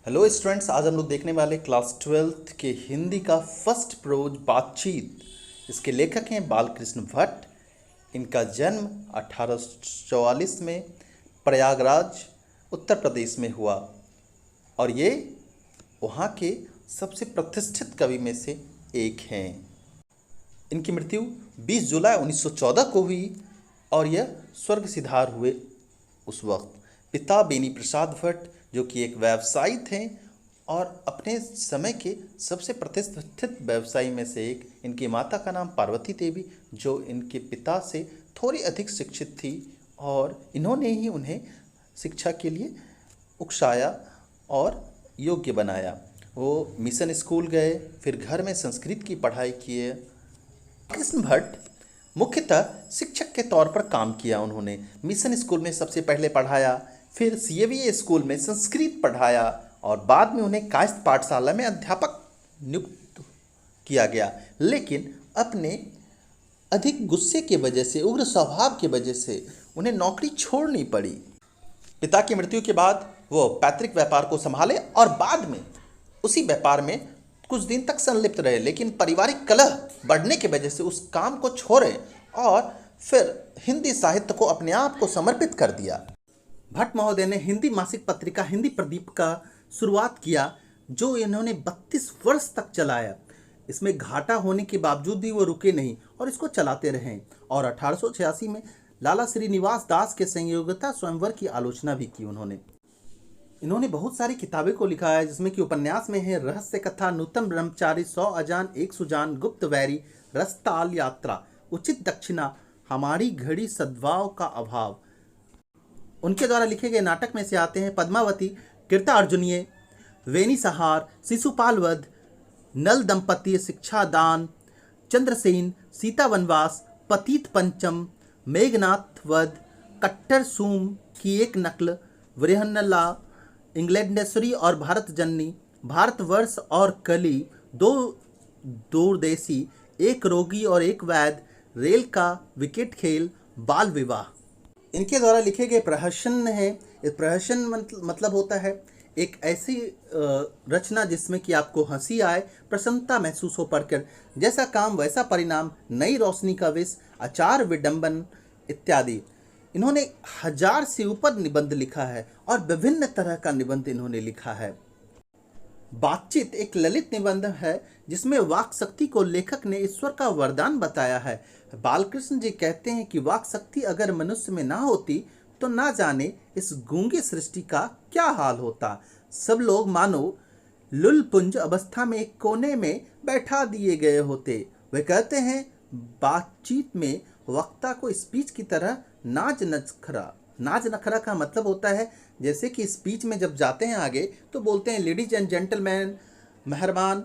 Hello students, आज हम लोग देखने वाले क्लास 12th के हिंदी का फर्स्ट प्रोज बातचीत। इसके लेखक हैं बालकृष्ण भट्ट। इनका जन्म 1844 में प्रयागराज उत्तर प्रदेश में हुआ और ये वहाँ के सबसे प्रतिष्ठित कवि में से एक हैं। इनकी मृत्यु 20 जुलाई 1914 को हुई और यह स्वर्ग सिधार हुए उस वक्त। पिता बेनी प्रसाद भट्ट जो कि एक व्यवसायी थे और अपने समय के सबसे प्रतिष्ठित व्यवसायी में से एक। इनकी माता का नाम पार्वती देवी जो इनके पिता से थोड़ी अधिक शिक्षित थी और इन्होंने ही उन्हें शिक्षा के लिए उकसाया और योग्य बनाया। वो मिशन स्कूल गए, फिर घर में संस्कृत की पढ़ाई किए। कृष्ण भट्ट मुख्यतः शिक्षक के तौर पर काम किया। उन्होंने मिशन स्कूल में सबसे पहले पढ़ाया, फिर सीएवीए स्कूल में संस्कृत पढ़ाया और बाद में उन्हें कायस्थ पाठशाला में अध्यापक नियुक्त किया गया। लेकिन अपने अधिक गुस्से की वजह से, उग्र स्वभाव की वजह से उन्हें नौकरी छोड़नी पड़ी। पिता की मृत्यु के बाद वो पैतृक व्यापार को संभाले और बाद में उसी व्यापार में कुछ दिन तक संलिप्त रहे, लेकिन पारिवारिक कलह बढ़ने की वजह से उस काम को छोड़े और फिर हिंदी साहित्य को अपने आप को समर्पित कर दिया। भट्ट महोदय ने हिंदी मासिक पत्रिका हिंदी प्रदीप का शुरुआत किया जो इन्होंने 32 वर्ष तक चलाया। इसमें घाटा होने के बावजूद भी वो रुके नहीं और इसको चलाते रहे और 1886 में लाला श्रीनिवास दास के संयोगता स्वयंवर की आलोचना भी की। इन्होंने बहुत सारी किताबें को लिखा है जिसमें कि उपन्यास में है रहस्य कथा, नूतन ब्रह्मचारी, 100 अजान, एक सुजान, गुप्त वैरी, रसताल यात्रा, उचित दक्षिणा, हमारी घड़ी, सद्भाव का अभाव। उनके द्वारा लिखे गए नाटक में से आते हैं पद्मावती, कृतार्जुनीय, वेनी सहार, शिशुपाल वध, नल दंपति, शिक्षा दान, चंद्रसेन, सीता वनवास, पतित पंचम, मेघनाथ वध, कट्टर सूम की एक नकल, वृहन्नला, इंग्लैंडेश्वरी और भारत जननी, भारतवर्ष और कली, दो दूरदेशी, एक रोगी और एक वैद, रेल का विकेट खेल, बाल विवाह। इनके द्वारा लिखे गए प्रहसन है। इस प्रहसन मतलब होता है एक ऐसी रचना जिसमें कि आपको हंसी आए, प्रसन्नता महसूस हो पढ़कर। जैसा काम वैसा परिणाम, नई रोशनी का विष, आचार विडंबन इत्यादि। इन्होंने 1000 से ऊपर निबंध लिखा है और विभिन्न तरह का निबंध इन्होंने लिखा है। बातचीत एक ललित निबंध है जिसमें वाक शक्ति को लेखक ने ईश्वर का वरदान बताया है। बालकृष्ण जी कहते हैं कि वाक शक्ति अगर मनुष्य में ना होती तो ना जाने इस गूंगी सृष्टि का क्या हाल होता। सब लोग मानो लुलपुंज अवस्था में एक कोने में बैठा दिए गए होते। वे कहते हैं बातचीत में वक्ता को स्पीच की तरह नाज नखरा का मतलब होता है जैसे कि स्पीच में जब जाते हैं आगे तो बोलते हैं लेडीज एंड जेंटलमैन, मेहरबान,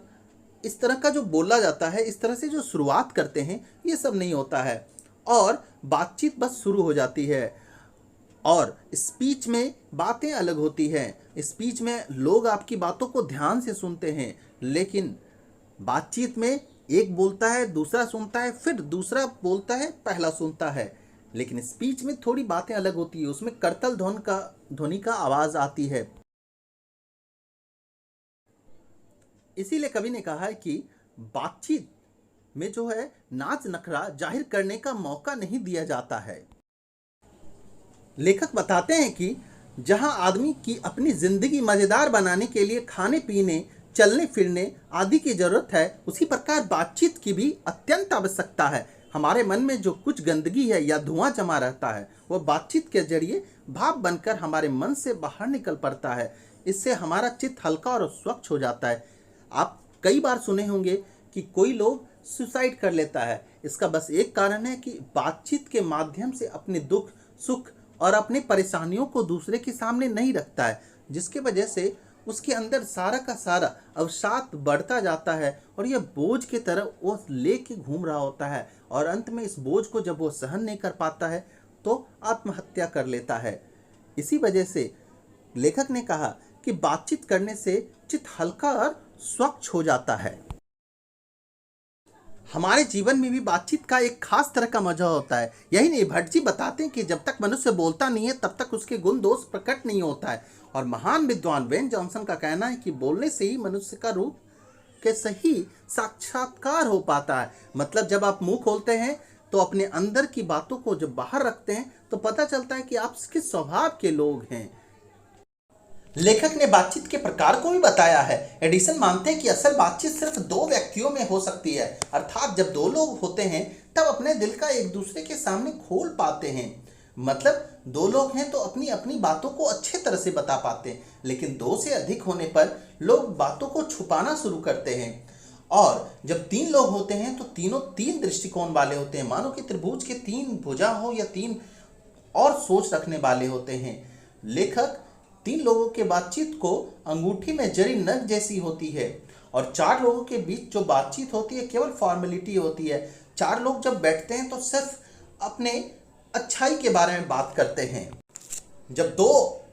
इस तरह का जो बोला जाता है, इस तरह से जो शुरुआत करते हैं, ये सब नहीं होता है और बातचीत बस शुरू हो जाती है। और स्पीच में बातें अलग होती हैं। स्पीच में लोग आपकी बातों को ध्यान से सुनते हैं, लेकिन बातचीत में एक बोलता है, दूसरा सुनता है, फिर दूसरा बोलता है, पहला सुनता है। लेकिन स्पीच में थोड़ी बातें अलग होती है, उसमें करतल ध्वनि का आवाज आती है। इसीलिए कवि ने कहा है कि बातचीत में जो है नाच नखरा जाहिर करने का मौका नहीं दिया जाता है। लेखक बताते हैं कि जहां आदमी की अपनी जिंदगी मजेदार बनाने के लिए खाने पीने, चलने फिरने आदि की जरूरत है, उसी प्रकार बातचीत की भी अत्यंत आवश्यकता है। हमारे मन में जो कुछ गंदगी है या धुआं जमा रहता है वह बातचीत के जरिए भाप बनकर हमारे मन से बाहर निकल पड़ता है। इससे हमारा चित्त हल्का और स्वच्छ हो जाता है। आप कई बार सुने होंगे कि कोई लोग सुसाइड कर लेता है। इसका बस एक कारण है कि बातचीत के माध्यम से अपने दुख, सुख और अपनी परेशानियों को दूसरे के सामने नहीं रखता है, जिसकी वजह से उसके अंदर सारा का सारा अवसाद बढ़ता जाता है और यह बोझ की तरह वो लेके घूम रहा होता है और अंत में इस बोझ को जब वो सहन नहीं कर पाता है तो आत्महत्या कर लेता है। इसी वजह से लेखक ने कहा कि बातचीत करने से चित्त हल्का और स्वच्छ हो जाता है। हमारे जीवन में भी बातचीत का एक खास तरह का मजा होता है। यही नहीं, भट्ट जी बताते हैं कि जब तक मनुष्य बोलता नहीं है तब तक उसके गुण दोष प्रकट नहीं होता है और महान विद्वान बेन जॉनसन का कहना है कि बोलने से ही मनुष्य का रूप के सही साक्षात्कार हो पाता है। मतलब जब आप मुंह खोलते हैं तो अपने अंदर की बातों को जब बाहर रखते हैं तो पता चलता है कि आप किस स्वभाव के लोग हैं। लेखक ने बातचीत के प्रकार को भी बताया है। एडिसन मानते हैं कि असल बातचीत सिर्फ दो व्यक्तियों में हो सकती है, अर्थात जब दो लोग होते हैं तब अपने दिल का एक दूसरे के सामने खोल पाते हैं। मतलब दो लोग हैं तो अपनी अपनी बातों को अच्छे तरह से बता पाते हैं, लेकिन दो से अधिक होने पर लोग बातों को छुपाना शुरू करते हैं। और जब तीन लोग होते हैं तो तीनों तीन दृष्टिकोण वाले होते हैं, मानो कि त्रिभुज के तीन भुजा हो या तीन और सोच रखने वाले होते हैं। लेखक तीन लोगों के बातचीत को अंगूठी में जड़ी नग जैसी होती है, और चार लोगों के बीच जो बातचीत होती है केवल फॉर्मेलिटी होती है। चार लोग जब बैठते हैं तो सिर्फ अपने अच्छाई के बारे में बात करते हैं। जब दो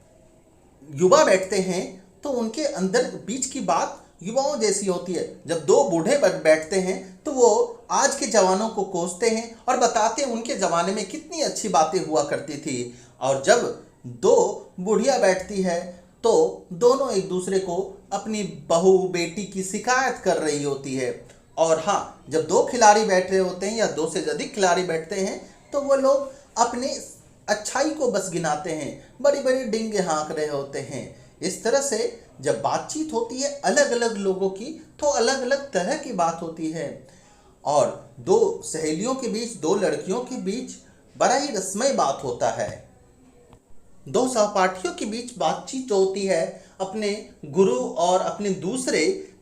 युवा बैठते हैं तो उनके अंदर बीच की बात युवाओं जैसी होती है। जब दो बूढ़े बैठते हैं तो वो आज के जवानों को कोसते हैं और बताते हैं उनके ज़माने में कितनी अच्छी बातें हुआ करती थी। और जब दो बुढ़िया बैठती है तो दोनों एक दूसरे को अपनी बहू बेटी की शिकायत कर रही होती है। और हाँ, जब दो खिलाड़ी बैठ रहे होते हैं या दो से अधिक खिलाड़ी बैठते हैं तो वो लोग अपने अच्छाई को बस गिनाते हैं, बड़ी बड़ी डींगे हाँक रहे होते हैं। इस तरह से जब बातचीत होती है अलग अलग लोगों की तो अलग अलग तरह की बात होती है। और दो सहेलियों के बीच, दो लड़कियों के बीच बड़ा ही रसमय बात होता है। दो सहपाठियों के बीच बातचीत जो होती है अपने गुरु और अपने दूसरे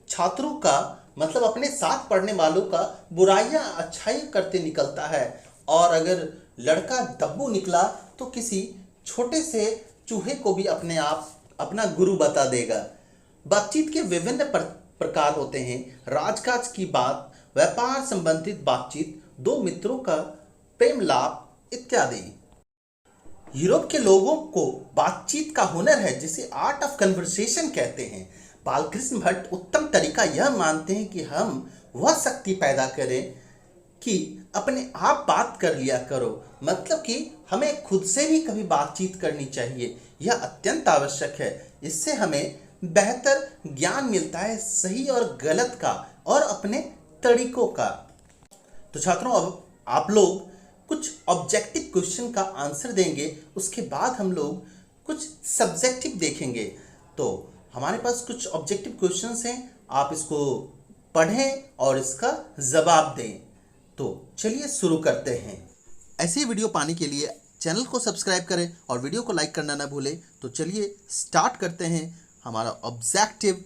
छात्रों का, मतलब अपने साथ पढ़ने वालों का बुराइयां अच्छाई करते निकलता है। और अगर लड़का दब्बू निकला तो किसी छोटे से चूहे को भी अपने आप अपना गुरु बता देगा। बातचीत के विभिन्न प्रकार होते हैं। राजकाज की बात, व्यापार संबंधित बातचीत, दो मित्रों का प्रेम लाभ इत्यादि। यूरोप के लोगों को बातचीत का हुनर है जिसे आर्ट ऑफ कन्वर्सेशन कहते हैं। बालकृष्ण भट्ट उत्तम तरीका यह मानते हैं कि हम वह शक्ति पैदा करें कि अपने आप बात कर लिया करो। मतलब कि हमें खुद से भी कभी बातचीत करनी चाहिए, यह अत्यंत आवश्यक है। इससे हमें बेहतर ज्ञान मिलता है सही और गलत का और अपने तरीकों का। तो छात्रों, अब आप लोग कुछ ऑब्जेक्टिव क्वेश्चन का आंसर देंगे, उसके बाद हम लोग कुछ सब्जेक्टिव देखेंगे। तो हमारे पास कुछ ऑब्जेक्टिव क्वेश्चंस हैं, आप इसको पढ़ें और इसका जवाब दें। तो चलिए शुरू करते हैं। ऐसे वीडियो पाने के लिए चैनल को सब्सक्राइब करें और वीडियो को लाइक करना ना भूलें। तो चलिए स्टार्ट करते हैं हमारा ऑब्जेक्टिव।